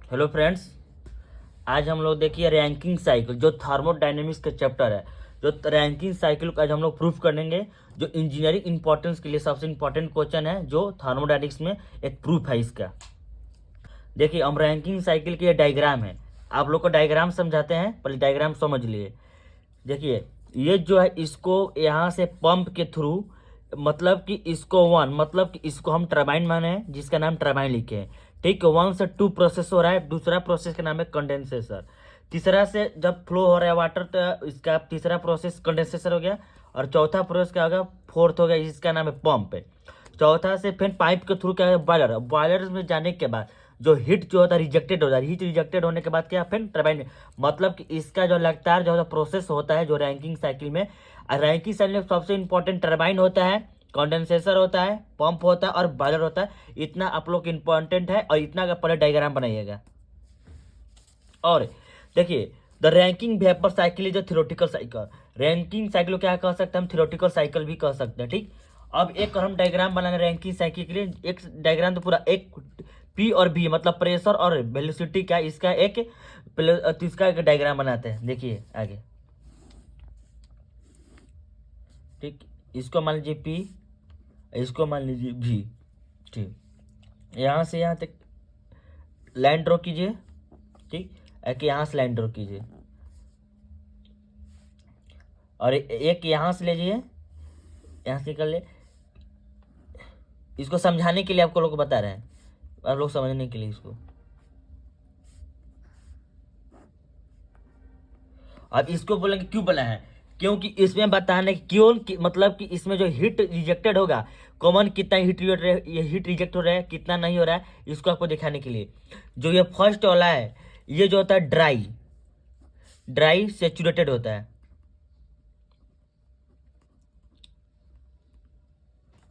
Hello friends, आज हम लोग देखिए रैंकिंग साइकिल जो थर्मोडायनेमिक्स का चैप्टर है। जो रैंकिंग साइकिल को आज हम लोग प्रूफ करेंगे। जो इंजीनियरिंग इंपॉर्टेंस के लिए सबसे इंपॉर्टेंट क्वेश्चन है, जो थर्मोडायनेमिक्स में एक प्रूफ है इसका। देखिए, हम रैंकिंग साइकिल की ये डायग्राम है। आप लोग को डायग्राम समझाते हैं, पहले डायग्राम समझ लिए। देखिए, ये जो है इसको यहाँ से पंप के थ्रू, मतलब कि इसको वन, मतलब कि इसको हम टरबाइन माने हैं, जिसका नाम टरबाइन लिखे हैं। ठीक है, 1 से 2 प्रोसेस हो रहा है। दूसरा प्रोसेस का नाम है कंडेंसेशन। तीसरा से जब फ्लो हो रहा है वाटर, तो इसका तीसरा प्रोसेस कंडेंसेशन हो गया। और चौथा प्रोसेस क्या होगा, फोर्थ हो गया, इसका नाम है पंप। चौथा से फिर पाइप के थ्रू क्या है, बॉयलर। बॉयलर में जाने के बाद जो हीट जो होता है रिजेक्टेड हो जाता है। हीट रिजेक्टेड होने के बाद क्या, फिर टरबाइन। मतलब कि इसका जो लगातार जो प्रोसेस होता है जो रैंकिंग साइकिल में, रैंकिंग साइकिल में सबसे इंपॉर्टेंट टरबाइन होता है, कंडेंसेटर होता है, पंप होता है और बॉयलर होता है। इतना आप लोग इंपॉर्टेंट है, और इतना का पहले डायग्राम बनाइएगा। और देखिए, the ranking vapour cycle is a theoretical cycle. Ranking cycle को क्या कह सकते हैं हम, थ्योरेटिकल साइकिल भी कह सकते हैं। ठीक, अब एक हम डायग्राम बनाने रैंकिंग साइकिल के लिए। एक डायग्राम तो पूरा एक पी और बी, मतलब प्रेशर और वेलोसिटी का, इसका एक तो इसका एक डायग्राम बनाते हैं। देखिए आगे। ठीक, इसको मान लीजिए पी, इसको मान लीजिए भी। ठीक, यहाँ से यहाँ तक लाइन ड्रॉ कीजिए। ठीक, एक यहाँ से लाइन ड्रॉ कीजिए, और एक यहाँ से लीजिए, यहाँ से कर ले। इसको समझाने के लिए आपको लोग बता रहे हैं, आप लोग समझने के लिए इसको। अब इसको बोलेंगे क्यों बोला है, क्योंकि इसमें बताने क्यों मतलब कि इसमें जो हीट रिजेक्टेड होगा, कॉमन कितना हीट रिजेक्ट हो रहा है, कितना नहीं हो रहा है, इसको आपको दिखाने के लिए। जो ये फर्स्ट वाला है, ये जो होता है ड्राई ड्राई सेचुरेटेड होता है।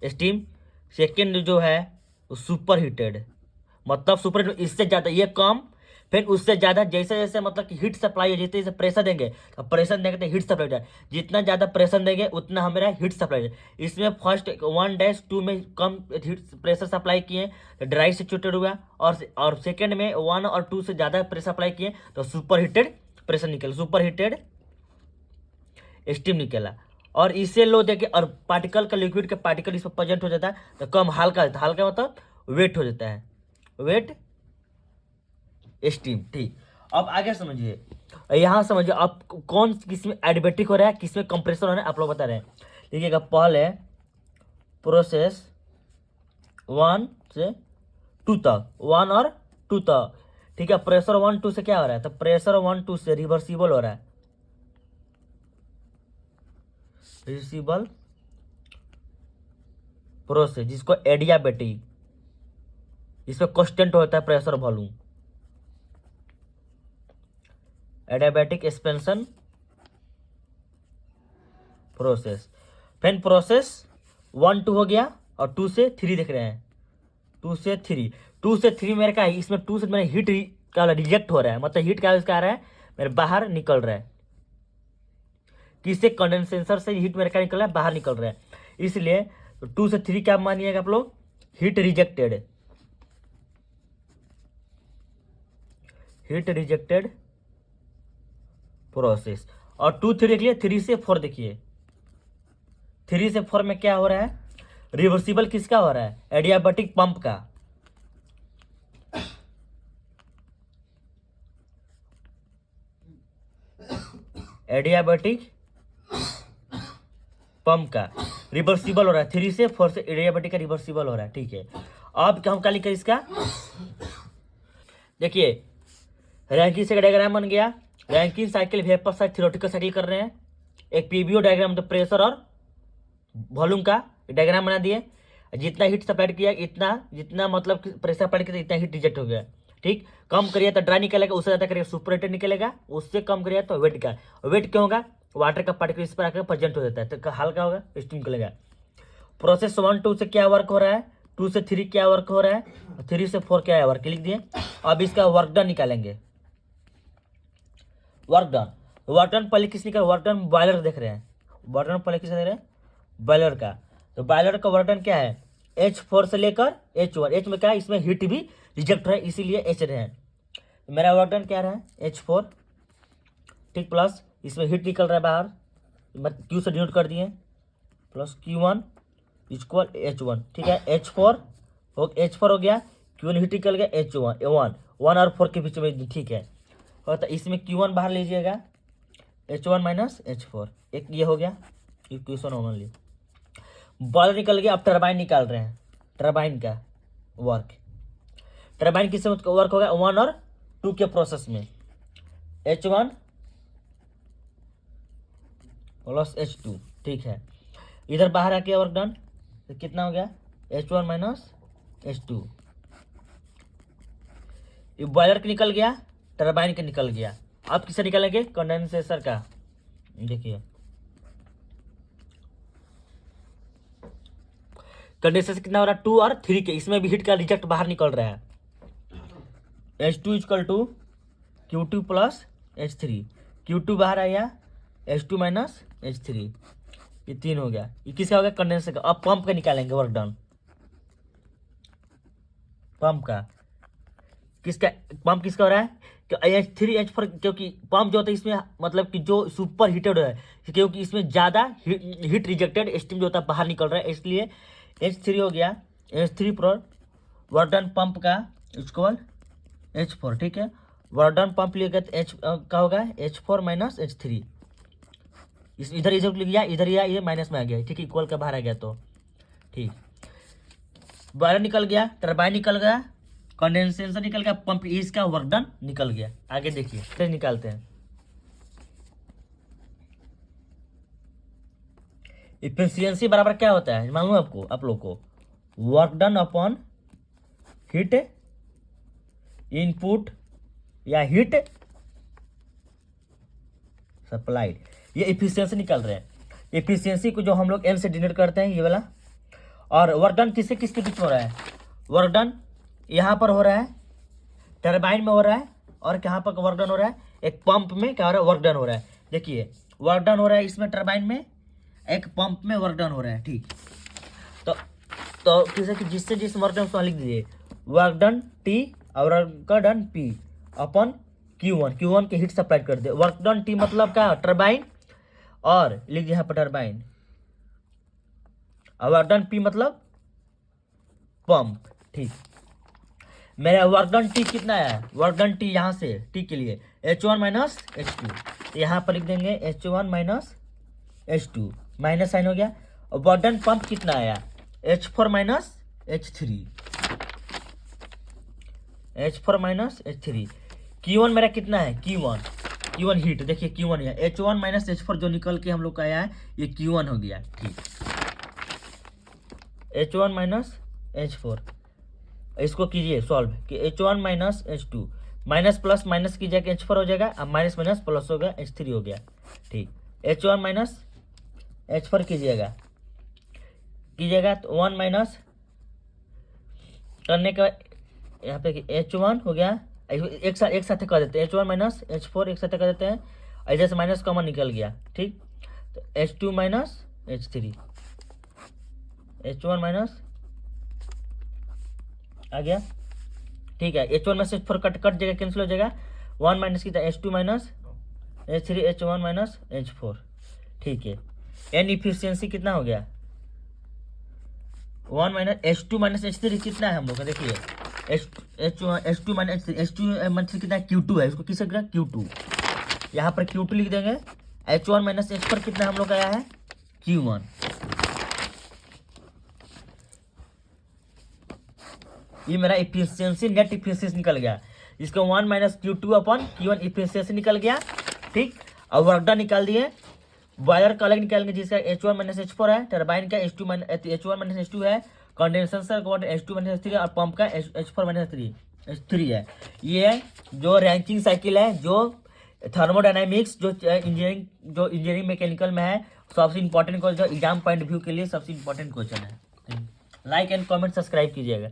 स्टीम सेकेंड जो है वो सुपर हीटेड, मतलब सुपर, इससे ज़्यादा ये कम, फिर उससे ज़्यादा। जैसे जैसे मतलब कि हीट सप्लाई है, जैसे जैसे प्रेशर देंगे तो प्रेशर देंगे तो हीट सप्लाई जाए। जितना ज़्यादा प्रेशर देंगे उतना हमारा हीट सप्लाई। इसमें फर्स्ट 1-2 में कम हीट प्रेशर सप्लाई किए तो ड्राई सिचुएटेड हुआ, और सेकेंड में 1 और 2 से ज़्यादा प्रेशर अप्लाई किए तो सुपर हीटेड प्रेशर निकल, सुपर हीटेड स्टीम निकला। और इसे लो देखे, और पार्टिकल का, लिक्विड का पार्टिकल इस पर प्रेजेंट हो जाता है तो कम हल्का होता है। हल्का मतलब वेट हो जाता है, वेट स्टीम। ठीक, अब आगे समझिए, यहाँ समझिए आप कौन किस में एडिबेटिक हो रहा है, किस में कंप्रेसर हो रहा है, आप लोग बता रहे हैं। देखिएगा, पहले प्रोसेस 1 से 2 तक, 1 और 2 तक। ठीक है, प्रेशर 1-2 से क्या हो रहा है, तो प्रेशर 1-2 से रिवर्सिबल हो रहा है, रिवर्सिबल प्रोसेस, जिसको एडियाबेटिक, इसमें कांस्टेंट होता है pressure volume, adiabatic expansion process. फिर प्रोसेस 1-2 हो गया, और 2 से 3 देख रहे हैं, 2 से 3 मेरे का है। इसमें 2 से मेरे हीट का रिजेक्ट हो रहा है, मतलब हीट का इसका आ रहा है, मेरे बाहर निकल रहा है। किससे, कंडेंसेटर से हीट मेरे का निकल रहा है, बाहर निकल रहा है। इसलिए 2 से 3 क्या मानिएगा आप लोग, heat rejected, heat rejected process. और 2-3 देखिए, 3 से 4 देखिए, 3 से 4 में क्या हो रहा है, रिवर्सिबल किसका हो रहा है, एडियाबेटिक पंप का। एडियाबेटिक पंप का रिवर्सिबल हो रहा है, 3 से 4 से एडियाबेटिक का रिवर्सिबल हो रहा है। ठीक है, अब हम क्या लिखें इसका, देखिए रैंकिंग से डायग्राम बन गया। Ranking cycle vapour cycle theoretical cycle कर रहे हैं। एक पीबीओ डायग्राम, तो प्रेशर और वॉल्यूम का डायग्राम बना दिए। जितना हीट सप्लाई किया, इतना जितना मतलब प्रेशर अप्लाई किया इतना हीट रिजेक्ट हो गया। ठीक, कम करिए तो ड्राई निकलेगा, उससे ज़्यादा करिए सुपर हीटेड निकलेगा, उससे कम करिए तो वेट का। वेट क्यों होगा, वाटर का पार्टिकल इस पर आकर प्रेजेंट हो जाता है तो हल्का होगा, स्टीम निकलेगा। प्रोसेस 1-2 से क्या वर्क हो रहा है, 2 से 3 क्या वर्क हो रहा है, 3 से 4 क्या है वर्क, लिख दिए। अब इसका वर्क डन निकालेंगे। वर्क डन, वर्क डन पहले किस निकाल, वर्क डन बॉयलर देख रहे हैं, वर्क डन पहले किस देख रहे हैं, बॉयलर का। तो बॉयलर का वर्क डन क्या है, H4 से लेकर H1। H में क्या है, इसमें हीट भी रिजेक्ट है, इसीलिए H रहे हैं। मेरा वर्क डन क्या रहा है H4, ठीक, प्लस इसमें हीट निकल रहा है बाहर, Q से डिनोट कर दिए, प्लस Q1 इक्वल H1, ठीक है। H4 हो गया, Q1 हीट निकल गया, H1 1 और 4 के बीच में, ठीक है। और तो इसमें Q1 बाहर लीजिएगा, H1 माइनस H4, एक ये हो गया इक्वेशन ओनली। बॉयलर निकल गया, अब टरबाइन निकाल रहे हैं, टरबाइन का वर्क। टरबाइन किससे वर्क होगा 1 और 2 के प्रोसेस में, H1 प्लस H2, ठीक है। इधर बाहर आके वर्क डन, तो कितना हो गया H1 माइनस H2। ये बॉयलर का निकल गया, टरबाइन का निकल गया। अब किससे निकालेंगे कंडेंसेटर का, देखिए कंडेंसेशन कितना हो रहा है 2 और 3 के, इसमें भी हीट का रिजेक्ट बाहर निकल रहा है। H2 equal to Q2 plus H3, Q2 बाहर आया, H2 माइनस H3, ये 3 हो गया। ये किसका हो गया कंडेंसर का। अब पंप का निकालेंगे वर्क डन, पंप का पंप किसका हो रहा है कि H3 H4, क्योंकि पंप जो होता है इसमें मतलब कि जो सुपर हीटेड है, क्योंकि इसमें ज़्यादा हीट रिजेक्टेड स्टीम जो होता है बाहर निकल रहा है, इसलिए H3 हो गया, H3 पर वर्क डन पंप का इक्वल H4, ठीक है। वर्क डन पंप लिएगा तो H का होगा H4 माइनस H3, इस इधर लिख लिया, इधर ये माइनस में आ गया, ठीक है, इक्वल का बाहर आ गया, तो ठीक। बॉयलर निकल गया, टरबाइन निकल गया, कंडेंसेशन निकल गया, पंप इसका वर्क डन निकल गया। आगे देखिए फिर निकालते हैं। इफिशियंसी बराबर क्या होता है मालूम है आपको, आप लोग को, work done upon heat input या हीट सप्लाइड, ये इफिशियंसी निकल रहे हैं। इफिशियंसी को जो हम लोग N से डिनोट करते हैं, ये वाला। और वर्क डन किसके किसके बीच में हो रहा है, वर्क डन यहाँ पर हो रहा है, टरबाइन में हो रहा है, और कहाँ पर वर्क डन हो रहा है, एक पंप में क्या हो रहा है वर्क डन हो रहा है। देखिए वर्क डन हो रहा है इसमें टरबाइन में, एक पंप में वर्क डन हो रहा है, ठीक। तो किसी कि जिससे जिस वर्क डन उसको लिख दीजिए वर्क डन T और वर्क डन P अपन Q1 के हीट सप्लाई कर दे। वर्क डन T मतलब क्या टरबाइन, और लिख दिया यहाँ पर टरबाइन, और वर्क डन P मतलब पंप, ठीक। मेरा वर्क डन T कितना है, वर्क डन T यहाँ से T के लिए H1 माइनस H2, यहाँ पर लिख देंगे H1 minus H2, minus sign हो गया। और वर्क डन पंप कितना आया H4 minus H3, H4 minus H3। Q1 मेरा कितना है Q1 हीट, देखिए Q1 है H1 माइनस H4 जो निकल के हम लोग का आया है, ये Q1 हो गया, ठीक। H1 माइनस H4, इसको कीजिए सॉल्व कि H1 minus H2, minus plus minus कीजिएगा H4 हो जाएगा, अब माइनस माइनस प्लस हो गया H3 हो गया, ठीक। H1 माइनस H4 कीजिएगा तो 1 माइनस करने का यहाँ पे H1 हो गया, एक साथ कर देते हैं, H1 माइनस H4 एक साथ कर देते हैं, ऐसे से माइनस कॉमन निकल गया, ठीक। तो H2 minus H3, H1 minus आ गया, ठीक है। H1 में से H4 कट जाएगा, कैंसिल हो जाएगा, 1 माइनस कितना H2 minus H3, H1 minus H4, ठीक है। एन इफिशियंसी कितना हो गया 1 माइनस H2 माइनस H3 कितना है हम लोग का, देखिए H2 माइनस H2 कितना Q2 है, इसको किससे कितना Q2, यहाँ पर Q2 लिख देंगे। H1 माइनस H4 कितना हम लोग का आया है Q1, ये मेरा इफिशियंसी नेट इफिशियंसी निकल गया, इसको 1 minus Q2 upon Q1 efficiency निकल गया, ठीक। अब वर्क डन निकाल दिए, बॉयलर का अलग निकालेंगे जिसका H1 माइनस H4 है, टरबाइन का H1 माइनस H2 है, कंडेंसर का H2 माइनस H3 और पंप का H4 माइनस H3 है। ये जो रैंकिंग साइकिल है जो थर्मोडायनामिक्स जो इंजीनियरिंग मैकेनिकल में है, सबसे important question, exam point view के लिए सबसे इंपॉर्टेंट क्वेश्चन है। लाइक एंड कमेंट सब्सक्राइब कीजिएगा।